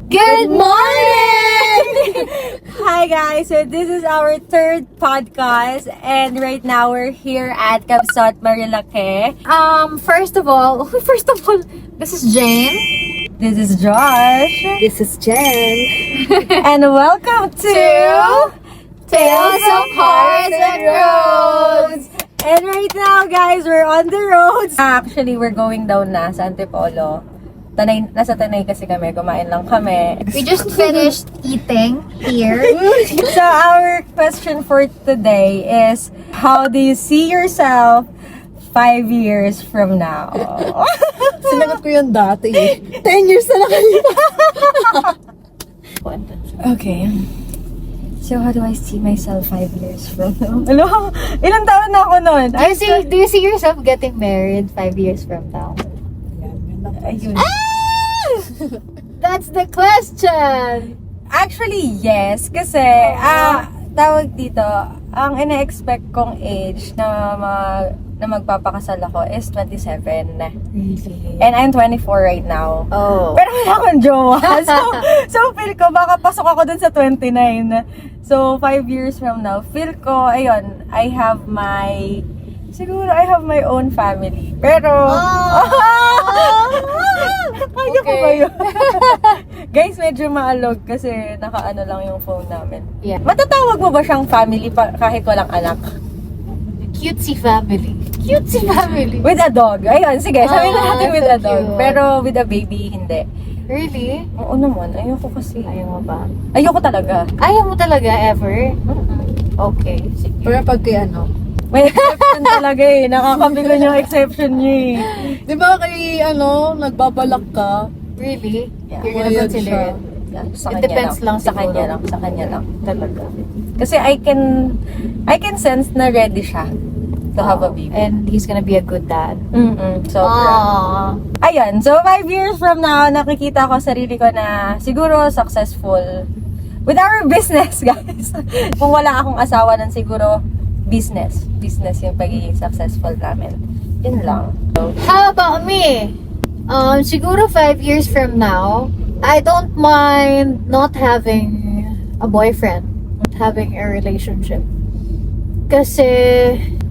Good morning! Hi guys, so this is our third podcast and right now we're here at Kabsat Marilake. First of all, this is Jane. This is Josh. This is Jen. And welcome to Tales of Hearts and Roads. And right now guys, we're on the roads. Actually, we're going down na sa Antipolo. Nasa Tanay kasi kami, kumain lang kami. We just finished eating here. So our question for today is, how do you see yourself 5 years from now? Sinagot ko yun dati eh. 10 years na lang kayo. Okay. So how do I see myself 5 years from now? Ano? Ilang taon na ako nun? Do you see yourself getting married 5 years from now? Ayun. That's the question! Actually, yes. Kasi, tawag dito, ang ina-expect kong age na magpapakasal ako is 27. Really? And I'm 24 right now. Oh. Pero wala akong jowa. So feel ko, baka pasok ako dun sa 29. So, 5 years from now, feel ko, ayun, I have my own family. Pero, ayaw ko ba yun? Guys, medyo maalog kasi nakaano lang yung phone namin. Yeah. Matatawag mo ba siyang family kahit walang anak? Cutesy family. With a dog. Ayun, sige, sabihin na natin with a so dog. cute. Pero with a baby, hindi. Really? Oo naman, ayoko kasi. Ayaw mo ba? Ayoko talaga. Ayaw mo talaga ever? Okay, sige. Pero pag kay May exception talaga eh. Nakakabigo yung exception niya eh. di ba kay nagbabalak ka? Really? Yeah. You're gonna Bayad consider siya. it? Yeah, It depends lang sa siguro. kanya lang talaga. Kasi I can sense na ready siya to have a baby. And he's gonna be a good dad. Sobra. Aww. Ayun, so 5 years from now, nakikita ko sarili ko na siguro successful with our business, guys. Kung wala akong asawa nun, siguro business yung pagiging successful namin. Yun lang. So, How about me? Siguro 5 years from now, I don't mind not having a boyfriend, not having a relationship. Kasi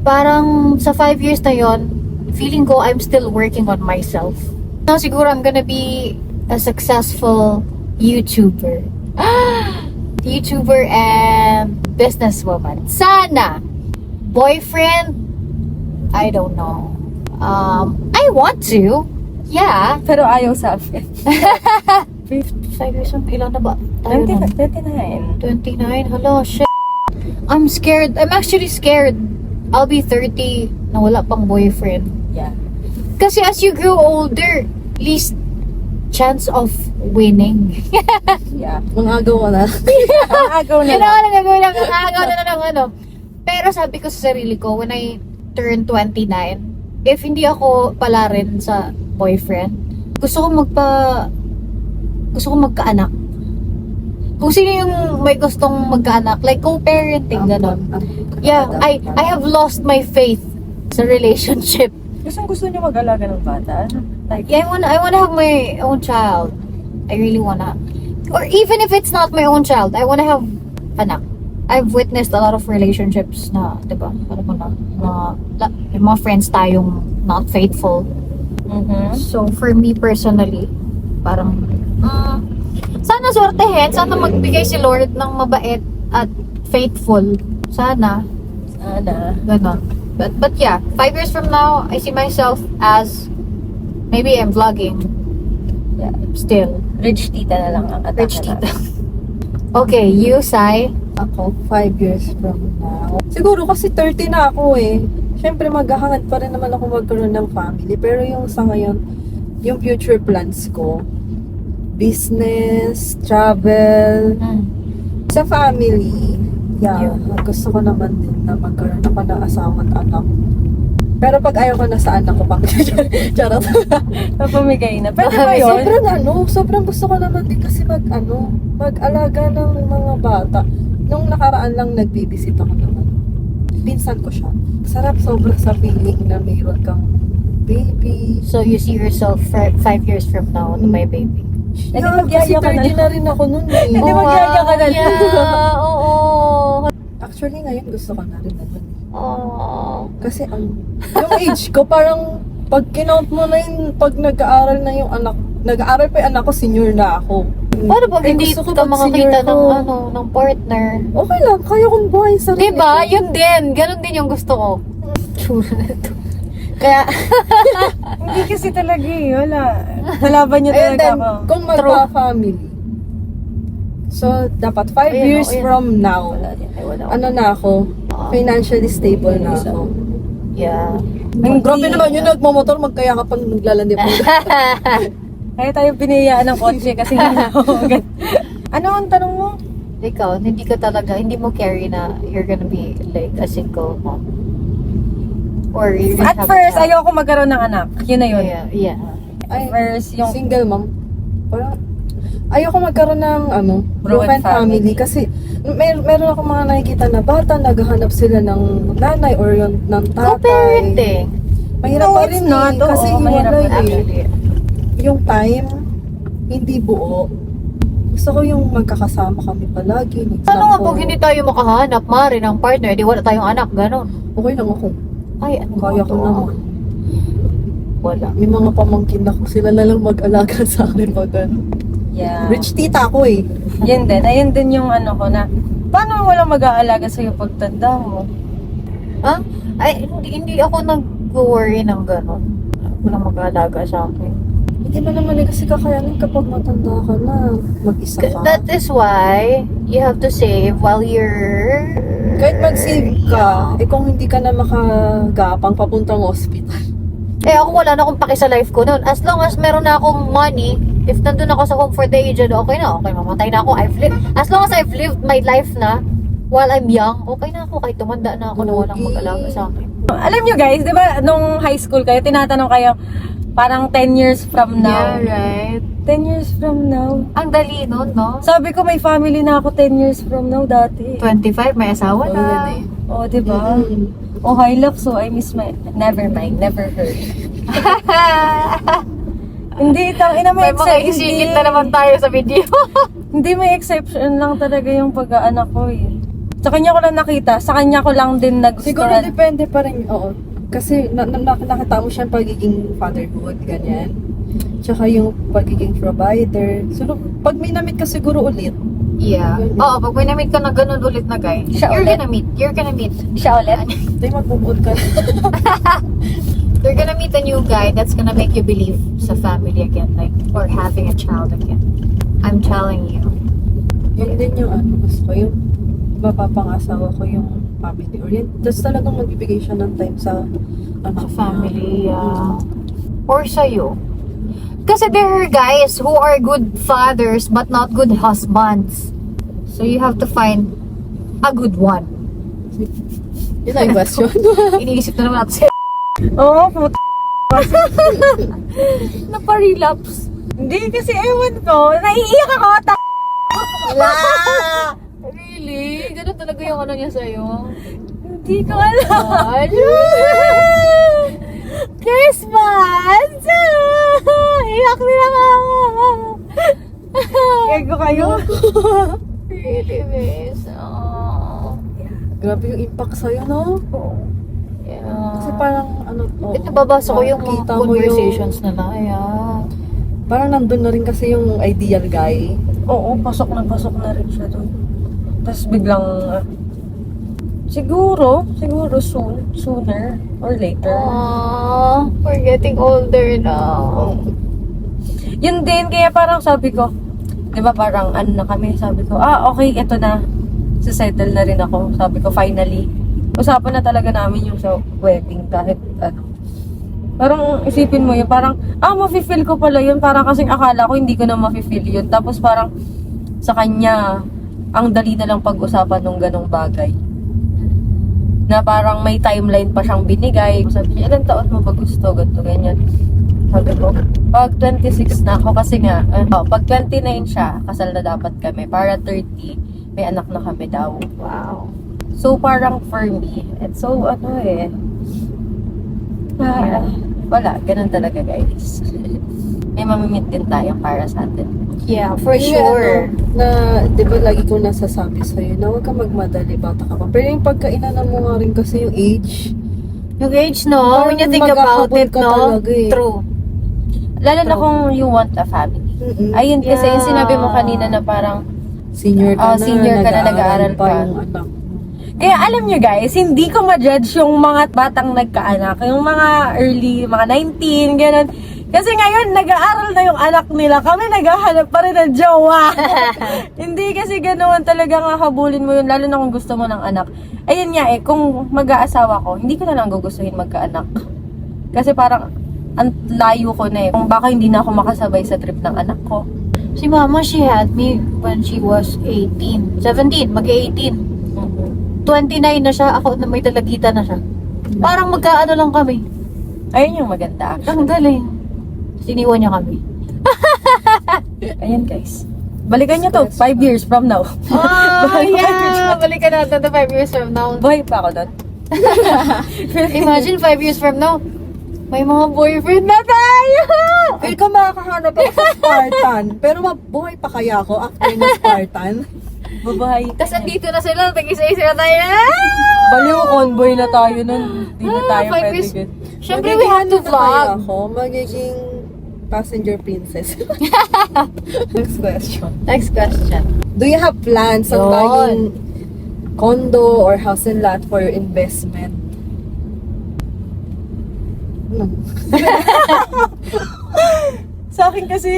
parang sa 5 years na yon, feeling ko I'm still working on myself. Now siguro I'm gonna be a successful YouTuber. YouTuber and businesswoman. Sana! Boyfriend? I don't know. I want to. Yeah. pero ayaw sa akin. 5 years from ilan na ba? Tayo 29. 29? Hello, shit. I'm scared. I'm actually scared. I'll be 30 na wala pang boyfriend. Yeah. Kasi as you grow older, least chance of winning. Yeah. Mangagaw ka na. Ang agaw na lang. Kailangan na gagawin lang. Nakagaw na lang ano. Pero sabi ko sa sarili ko, when I turn 29, if hindi ako pala rin sa boyfriend, gusto ko magkaanak. Kung sino yung may gustong magkaanak, like co-parenting, gano'n. Yeah, I have lost my faith sa relationship. Gusto niyo mag-alaga ng bata? Like, Yeah, I wanna have my own child. I really wanna. Or even if it's not my own child, I wanna have anak. I've witnessed a lot of relationships na, diba, yung mga friends tayong not faithful. So, for me personally, parang, sana swertehin, sana magbigay si Lord ng mabait at faithful. Sana. Ganon. But yeah, 5 years from now, I see myself as, maybe I'm vlogging. Yeah. Still. Rich tita na lang ang atake Rich tita. natin. Okay, you, Sai. Ako, 5 years from now. Siguro kasi 30 na ako eh. Siyempre maghahangad pa rin naman ako magkaroon ng family. Pero yung sa ngayon, yung future plans ko, business, travel, sa family, yeah, gusto ko naman din na magkaroon ako ng asawa at anak. Pero pag ayaw ko na sa anak ko, pang charot. Napamigay na. Pwede ba yun? Sobrang gusto ko naman din kasi mag-alaga ng mga bata. Nung nakaraan lang nagbibisit ako naman. Pinsan ko siya. Sarap sobra sa feeling na mayroon kang baby. So you see yourself 5 years from now na may baby? Eh, di Yeah, kasi magyaya ka na 30 lang. na rin ako nun eh. Hindi magyaya ka na lang. Yeah, oo. Actually, ngayon gusto ko na rin naman. Oh. Kasi yung age ko, parang pag kinount mo na yun, pag nag-aaral na yung anak, nag-aaral pa yung anak ko, senior na ako. Paano pag hindi gusto ko ka pag makakita senior ko, ng partner? okay lang, kaya kong buhay sa sarili Diba? ko. Yun din. Ganon din yung gusto ko. True na to. Kaya, Hindi kasi talaga eh. Wala. Kalaban niya And talaga then, ako. kung magpa-family, so, dapat 5 Ayan, years ayan. from now, wala din. Ay, wala. ano na ako, financially stable na ako. Yeah. Hindi. Grabe naman yun, nagmamotor, magkaya ka pang naglalandi po. Kaya tayo piniyaan ng kotse kasi hindi ako agad. Ano ang tanong mo? Ikaw, hindi ka talaga, hindi mo carry na you're gonna be like a single mom. Or you're gonna At have first, a child. ayoko magkaroon ng anak. Yun na yun. Yeah. Ay, First, yung single mom. Parang, ayoko magkaroon ng broken family. Kasi, meron ako mga nakikita na bata, naghahanap sila ng nanay or yung ng tatay. Co-parenting. Mahirap No, pa it's rin not. eh. Kasi Oo, mahirap hiwalay pa eh. Actually. Yung time, hindi buo. Gusto ko yung magkakasama kami palagi. Ano nga pag hindi tayo makahanap, Mari, ng partner, di wala tayong anak, gano'n. Okay lang ako. Ay, ano Kaya ko to? naman. Wala. May mga pamangkin ako, sila na lang mag-alaga sa akin pag ano. yeah. Rich tita ako eh. Yun din. Ayun din yung ano ko na, paano walang mag-aalaga sa'yo pagtanda mo? Ha? Ay, hindi ako nag-worry ng gano'n. Walang mag-aalaga sa akin. Hindi mo naman eh, kasi kakayanin kapag matanda ka na, mag-isa ka. That is why you have to save while you're... Kahit mag-save ka, eh kung hindi ka na makagapang papuntang hospital. Eh ako wala na akong paki sa life ko noon. As long as meron na akong money, if nandun ako sa home for the aged, okay na. Okay, mamatay na ako. As long as I've lived my life na, while I'm young, okay na ako. Kahit tumanda na ako na walang mag-alaga sa akin. Alam nyo guys, di ba nung high school kayo, tinatanong kayo, parang 10 years from now. right. 10 years from now. Ang dali nun, no? Sabi ko may family na ako 10 years from now dati. 25, may asawa na. yan eh. Oh, di ba? Oh, Hilux, so I miss my... Never mind, never heard. Hindi, tangina may May mga isikit na naman tayo sa video. Hindi, may exception lang talaga yung pag-aanak ko eh. Sa kanya ko lang nakita, sa kanya ko lang din Siguro nagustuhan. depende pa rin, oo. Kasi nakita mo siya pagiging fatherhood, ganyan. Tsaka yung pagiging provider. So, pag may namit ka siguro ulit, Yeah. Oo, pag may na-meet ka na ganun ulit na guy, Siya you're ulit. gonna meet. You're gonna meet. Siya ulit? tayo magbubuod ka. You're gonna meet a new guy that's gonna make you believe sa family again, like, or having a child again. I'm telling you. Yun din yung gusto ko, yung mapapangasawa ko yung family orient. Tapos talagang magbibigay siya ng time sa Sa family, or sa'yo. Kasi there are guys who are good fathers but not good husbands. So you have to find a good one. Yun ang question. Iniisip na naman natin Oo, puta. Naparelapse. Hindi kasi ewan ko. Naiiyak ako. Wala! Really? Ganun talaga yung ano niya sa'yo? Hindi ko alam. Christmas! Iyak din ako! Ego kayo. Really, miss. Oh. Grabe yung impact sa'yo, no? Yeah. Kasi parang, Nababasa ko yung mga nakita mo conversations nila. Yeah. Parang nandun na rin kasi yung ideal guy. Oo, pasok na rin siya doon. Tapos biglang, siguro sooner or later. Aww, we're getting older now. Yun din, kaya parang sabi ko, di ba parang ano na kami, sabi ko, okay, eto na, settle na rin ako. Sabi ko, finally, usapan na talaga namin yung sa wedding kahit ano. Parang isipin mo yun, parang, mafe-feel ko pala yun, parang kasing akala ko hindi ko na mafe-feel yun. Tapos parang sa kanya, ang dali na lang pag-usapan ng ganong bagay. Na parang may timeline pa siyang binigay. Sabi niya, ilang taon mo ba gusto? Ganto, ganyan. Sabi ko, pag 26 na ako, kasi nga, pag 29 siya, kasal na dapat kami. Para 30, may anak na kami daw. Wow. So, parang for me, it's so, wala, ganun talaga guys. May mamimit din tayo para sa atin. Yeah, for Yung sure. na, di ba lagi ko nasasabi sa'yo na huwag ka magmadali, bata ka pa. Pero yung pagkainanan mo nga rin kasi yung age, Yung age, no? Parang When you think about maghahabol it, ka no? talaga eh. True. Lalo na kung you want a family. mm-mm. Ayun kasi yung Yeah. sinabi mo kanina na parang Senior ka na, senior ka na, nag-aaral pa pa. yung anak. kaya alam nyo guys, hindi ko ma-judge yung mga batang nagkaanak. Yung mga early, mga 19, gano'n. Kasi ngayon, nag-aaral na yung anak nila. Kami naghahanap pa rin ng jowa. Hindi kasi ganoon talagang habulin mo yun, lalo na kung gusto mo ng anak. Ayun nga kung mag-aasawa ko, hindi ko na lang gugustuhin magkaanak. Kasi parang, ang layo ko na Kung baka hindi na ako makasabay sa trip ng anak ko. Si mama, she had me when she was 18. 17, mag-18. 29 na siya, ako na may dalagita na siya. Parang magkaano lang kami. Ayun yung maganda. Ang galing. Siniwan niya kami. Ayun guys. Balikan nyo to, 5 years from now. Oh, yeah! Balikan natin to 5 years from now. Buhay pa ako doon. Imagine 5 years from now, may mga boyfriend na tayo! Feel ko makakahanap ako sa Spartan. Pero mabuhay pa kaya ako after na Spartan? Babahay. Tapos andito na sila, tag-isa-isa na tayo. Baliw, convoy na tayo nun. Hindi na tayo 5 pwede years. good. Siyempre, we have to Magiging ano na kaya vlog. ako, magiging passenger princess. Next question. Next question. Do you have plans on Yun. buying condo or house and lot for your investment? No. Sa akin kasi,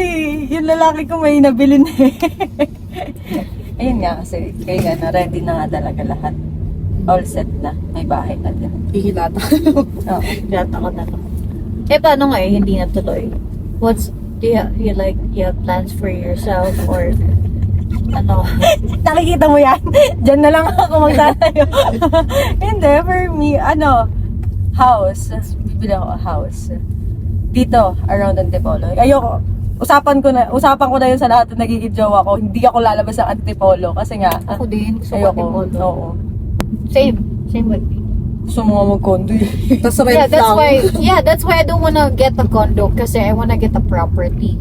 yung lalaki ko may nabili na Ayun nga kasi, kaya na ready na nga talaga lahat. All set na. May bahay na din. Hihilata. Oh. Yata ko na lang. Paano nga hindi natuloy? Do you have plans for yourself or ano? Nakikita mo yan? Diyan na lang ako magtatayo. Hindi, for me, house. Bibili ako house. Dito, around Antipolo. Ayoko. Usapan ko na yun sa lahat ng nagiging jowa ko. Hindi ako lalabas sa Antipolo kasi nga, Ako din. Gusto ko ayoko. Antipolo. Oo. Same with me. Gusto mo nga mag-condo eh. Tapos rent That's why I don't wanna get a condo kasi I wanna get a property.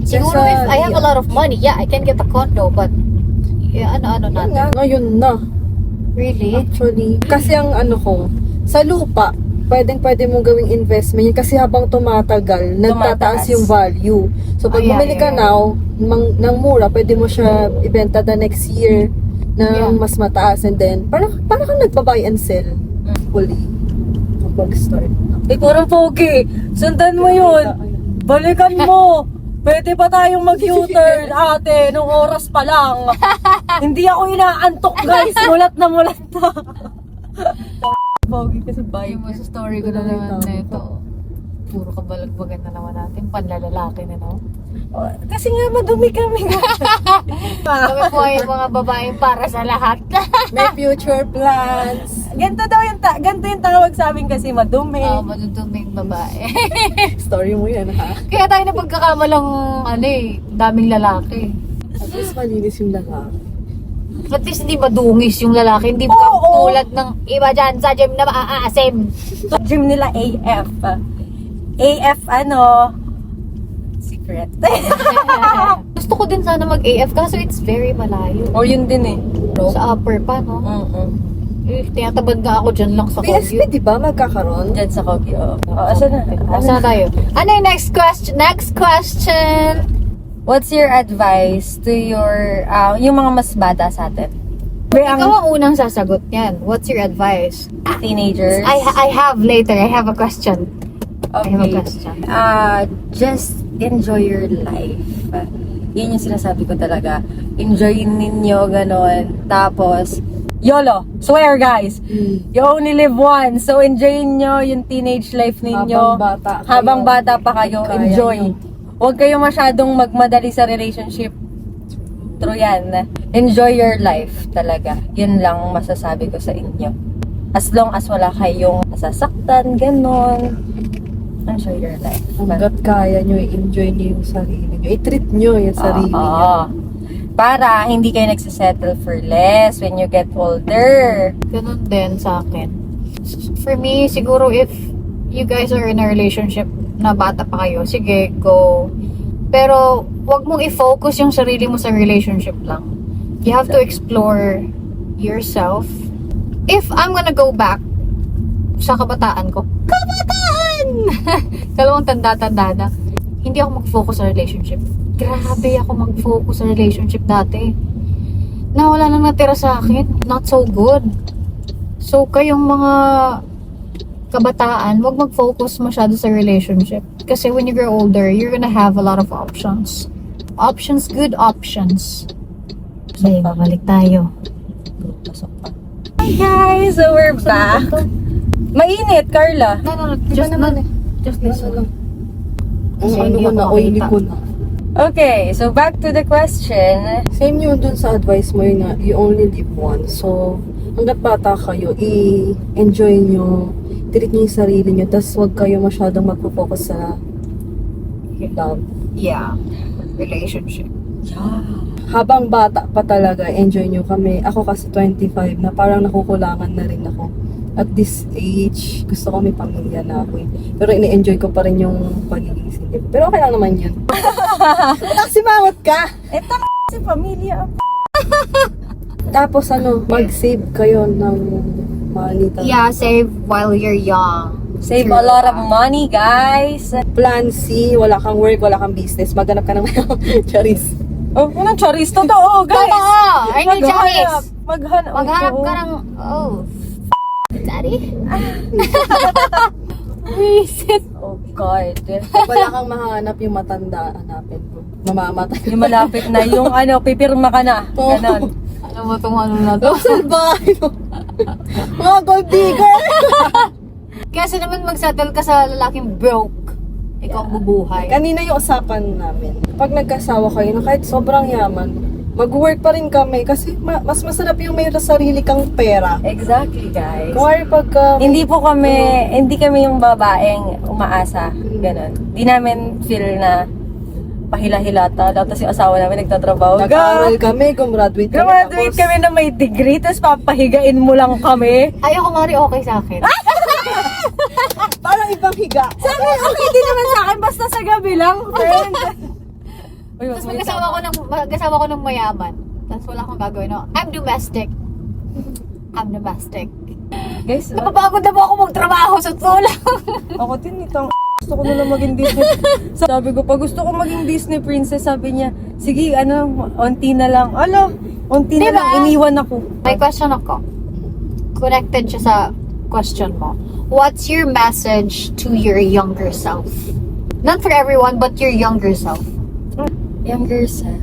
Siguro Kasi, if I have a lot of money, yeah, I can get a condo, but ano natin. Ngayon na. Really? Actually. Kasi ang sa lupa, pwede mong gawing investment yun kasi habang tumatagal, nagtataas yung value. So pag bumili ka now, ng mura, pwede mo siya ibenta the next year ng mas mataas and then, parang kang nagpa-buy and sell. Fully. Mag-start. Parang pogi. Sundan mo yun. Balikan mo. Pwede pa tayong mag-U-turn, ate, nung oras pa lang. Hindi ako inaantok, guys. Mulat na. Pogi kasi bye. Yung sa story ko na naman na ito. Puro kabalagbagan na naman natin. Panlalalaki na, no? Kasi nga madumi kami. Kami po ay mga babaeng para sa lahat. May future plans. Ganito yung tawag sa amin kasi madumi. Maduduming babae. Story mo yan, ha? Kaya tayo na pagkakamalang, daming lalaki. At least malinis yung lalaki. At least hindi madungis yung lalaki. Hindi tulad ng iba dyan sa gym na maaasim. Gym nila AF. AF secret. Gusto ko din sana mag-AF kaso it's very malayo. Yun din eh. Sa upper pa, no? Tinatabad nga ako dyan lang sa PSP, Kogyo. di ba? Magkakaroon? Diyan sa Kogyo. Asan na? Saan tayo? Ano yung next question? Next question! What's your advice to your, yung mga mas bata sa atin? Ikaw ang unang sasagot yan. What's your advice? Teenagers? I have later. I have a question. I have a Okay. question. Just enjoy your life. Yun yung sinasabi ko talaga. Enjoy ninyo, ganon. Tapos, YOLO! Swear, guys! You only live once. So, enjoy nyo yung teenage life ninyo. Habang bata pa kayo, Kaya enjoy. nyo. Huwag kayo masyadong magmadali sa relationship. True yan. Enjoy your life talaga. Yun lang masasabi ko sa inyo. As long as wala kayong nasasaktan, ganon. Enjoy your life. Hanggat kaya nyo, i-enjoy nyo yung sarili nyo. I-treat nyo yung sarili nyo. Oo. Para hindi kayo nagsisettle for less when you get older. Ganun din sa akin. For me, siguro if you guys are in a relationship na bata pa kayo, sige, go. Pero wag mong i-focus yung sarili mo sa relationship lang. You have to explore yourself. If I'm gonna go back sa kabataan ko, kalawang tanda-tanda na, hindi ako mag-focus sa relationship. Grabe ako mag-focus sa relationship dati. Na wala nang natira sa akin. Not so good. So, kayong mga kabataan, wag mag-focus masyado sa relationship. Kasi when you grow older, you're gonna have a lot of options. Options, good options. Okay, babalik tayo. Pasok pa. Hi guys! So we're back. Mainit, Carla. No, Just naman just Ano listen. lang. Ang Kasi ano hindi ko ako na, oily makita. ko na. Okay, so back to the question. Same yun dun sa advice mo yun na you only live once. So, hanggat bata kayo, i-enjoy nyo, treat nyo yung sarili nyo, tas huwag kayo masyadong magpo-focus sa love. Yeah. Relationship. Habang bata pa talaga, enjoy nyo kami. Ako kasi 25 na parang nakukulangan na rin ako. At this age, gusto ko may pamilya na ako eh. Pero ini-enjoy ko pa rin yung pagiging single. Pero okay lang naman yan. Simangot ka! Ito si pamilya. Tapos mag-save kayo ng money. Yeah, save while you're young. Save a lot of money, guys. Plan C, wala kang work, wala kang business. Maghanap ka ng charis. Oh, anong charis? Totoo, guys. Totoo! Ay, Charis! Maghanap Maghanap oo. ka ng... Oh. Daddy? Wisit. Oh, God. Wala kang mahanap yung matanda, hanapin mo. Mamamatay. Yung malapit na, yung pipirma ka na. Ganon. Ano mo itong ano na to? Salbahe mo. Mga gold digger! Kasi naman magsettle ka sa lalaking broke. Ikaw ang bubuhay. Kanina yung usapan namin. Pag nagkasawa kayo, na kahit sobrang yaman, mag-work pa rin kami kasi mas masarap yung may sarili kang pera. Exactly, guys. Kung ay pagka... Hindi kami yung babaeng umaasa. Ganon. Hindi namin feel na pahila-hilata. Tapos yung asawa namin nagtatrabaho. Nag-aaral kami, gumraduate kami. Graduate tapos- kami na may degree, tapos papahigain mo lang kami. Ayoko nga rin okay sa akin. Parang ibang higa. Sabi, okay din naman sa akin, basta sa gabi lang, friend. Uy, Tapos mag-asawa ko ng mayaman. Tapos wala akong gagawin. No? I'm domestic. Guys, Napapagod na po ako magtrabaho sa lang. ako din itong gusto ko na lang maging Disney. Sabi ko, pag gusto ko maging Disney princess, sabi niya, sige, onti na lang. Onti na Diba? lang, iniwan ako. May question ako. Connected siya sa question mo. What's your message to your younger self? Not for everyone, but your younger self. Younger self.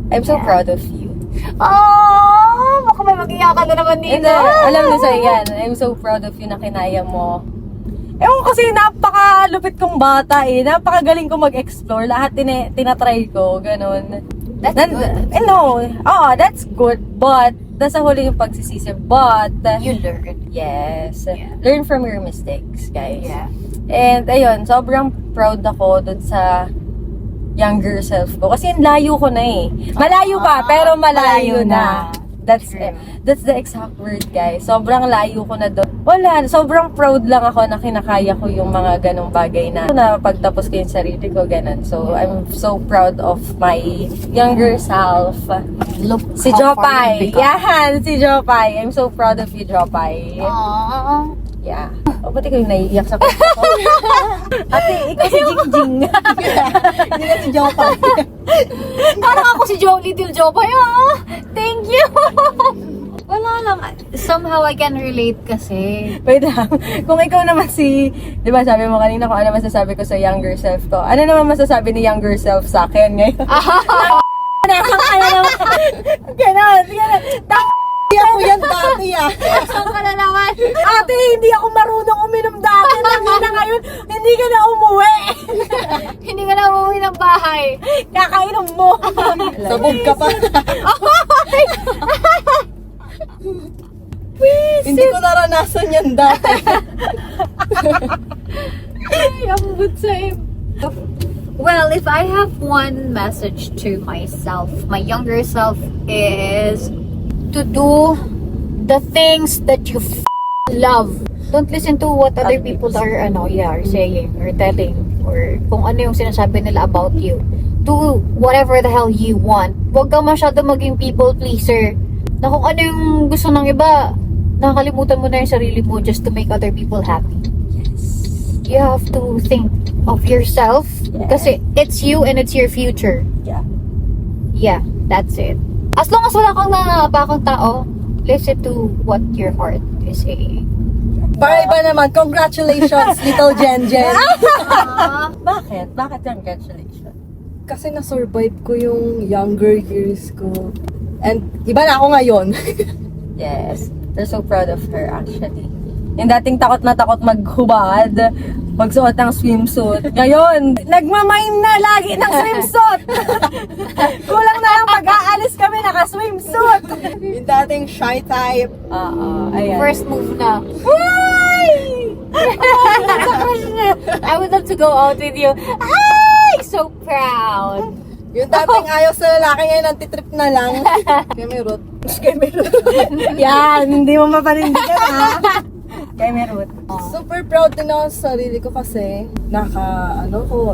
I'm so Yeah. proud of you. Oh, baka may mag-iyakan na naman dito. And alam niyo sa'yo yan, I'm so proud of you na kinaya mo. Ewan kasi napakalupit kong bata eh. Napakagaling ko mag-explore. Lahat tinatry ko, ganun. That's good. That's good. But, nasa huli yung pagsisisi. But, You learn. yes. Yeah. Learn from your mistakes, guys. Yeah. And, ayun, sobrang proud ako dun sa younger self ko. Kasi layo ko na eh. Malayo pa, pero malayo malayo na. na. That's the exact word, guys. Sobrang layo ko na doon. Wala, sobrang proud lang ako na kinakaya ko yung mga ganong bagay na pagtapos ko yung sarili ko, ganon. So, I'm so proud of my younger self. Look Si how far Jopay. you've become. Yan, si Jopay. I'm so proud of you, Jopay. Aww. Yeah. O, ba't ikaw yung naiiyak sa kwento ko? Ate, ikaw si Jingjing. Hindi na si Jopay. Parang ako si Little Jopay. Thank you. Wala lang. Somehow I can relate kasi. Wait lang. Kung ikaw naman di ba sabi mo kanina kung ano masasabi ko sa younger self ko, ano naman masasabi ni younger self sa akin ngayon? Ganon. Hindi ako yan dati Saan ka na naman? Ate, hindi ako marunong uminom dati. Na ngayon, hindi ka na umuwi. Hindi ka na umuwi ng bahay. Kakainom mo. Sabog ka pa. Hindi ko naranasan yan dati. Ay, ambot sa Well, if I have one message to myself, my younger self, is to do the things that you love. Don't listen to what other people are saying or telling or kung ano yung sinasabi nila about you. do whatever the hell you want. Huwag ka masyado maging people pleaser. Na kung ano yung gusto ng iba, nakakalimutan mo na yung sarili mo just to make other people happy. You have to think of yourself kasi it's you and it's your future. Yeah, that's it. As long as wala kang nakakapakang tao, listen to what your heart is saying. Para iba naman, congratulations, little Jen Jen. Bakit? Bakit congratulations? Kasi na-survive ko yung younger years ko. And iba na ako ngayon. Yes. They're so proud of her actually. Yung dating takot na takot maghubad, magsuot ng swimsuit. Ngayon, nagmamain na lagi ng swimsuit. Kulang na lang mag-aalis kami naka-swimsuit. Yung dating shy type. Oo, ayan. First move na. Why? I would love to go out with you. Ay! So proud. Yung dating ayaw sa lalaki ngayon, antitrip na lang. Kaya may root. Yan, hindi mo mapanindigan ha. Kay Merut. Super proud din ako sa sarili ko kasi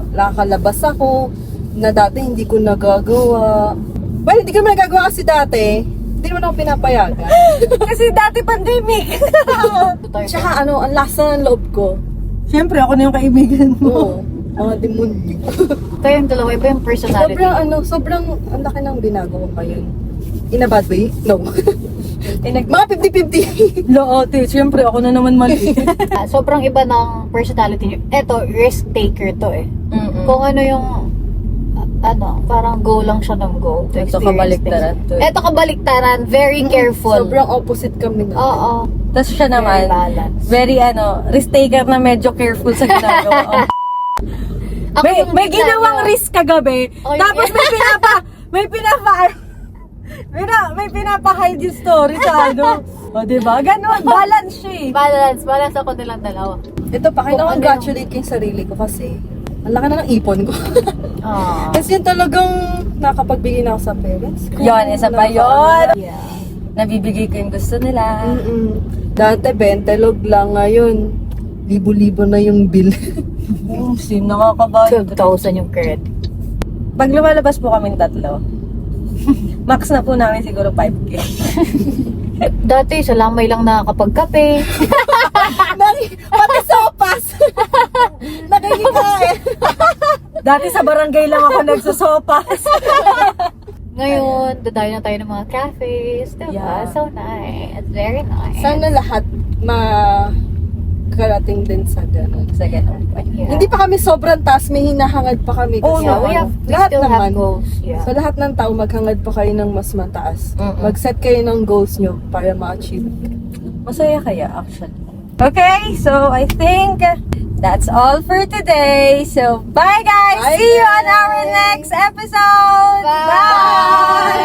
nakakalabas ako na dati hindi ko nagagawa. Well, hindi ko nagagawa kasi dati, hindi naman ako pinapayagan. Kasi dati pandemic. Tsaka ang lasa ng loob ko. Siyempre, ako na yung kaibigan mo. Oo, mga demonyo. Kayong dalawa, iba yung personality. Sobrang ang laki ng binago ko ngayon. In a bad way? No. Mga Mga 50-50. Loote, siyempre, ako na naman mali. Sobrang iba ng personality niyo. Eto, risk taker to eh. Kung ano yung parang go lang siya ng go to Ito experience kabaliktaran things. to eh. Eto kabaliktaran, very careful. Sobrang opposite kami na. Oo. Tapos siya naman, Very balanced. very risk taker na medyo careful sa ginagawa. Ako yung may bigla ginawang na- risk kagabi, Oh, tapos may pinapa-hide yung story sa O, diba? Ganon, balance siya eh. Balance ako nilang dalawa. Ito pa, Kung ano congratulate ko yung sarili ko kasi ang laki na ng ipon ko. Ah. Kasi yun talagang nakapagbigay na ako sa parents ko. Yun, isa pa yun. Yeah. Nabibigay ko yung gusto nila. Dati 20 log lang, ngayon libo-libo na yung bill. Sim, nakakabayo. 12,000 yung credit. Pag lumalabas po kaming tatlo, max na po namin siguro 5K. Dati, sa lamay lang nakakapagkape. Pati sopas! Nakikikain. Dati sa barangay lang ako nagsasopas. Ngayon, dadayo na tayo ng mga cafes. Diba? Yeah. So nice. Very nice. Sana lahat makarating din sa ganun. Sa ganun. Yeah. Hindi pa kami sobrang taas, may hinahangad pa kami. Oo, Yeah, Kasi we lahat still naman. have goals. Yeah. Sa lahat ng tao, maghangad pa kayo ng mas mataas. Mag-set kayo ng goals nyo para ma-achieve. Masaya kaya actually. Okay, so I think that's all for today. So bye guys! Bye, See you on guys! our next episode! Bye!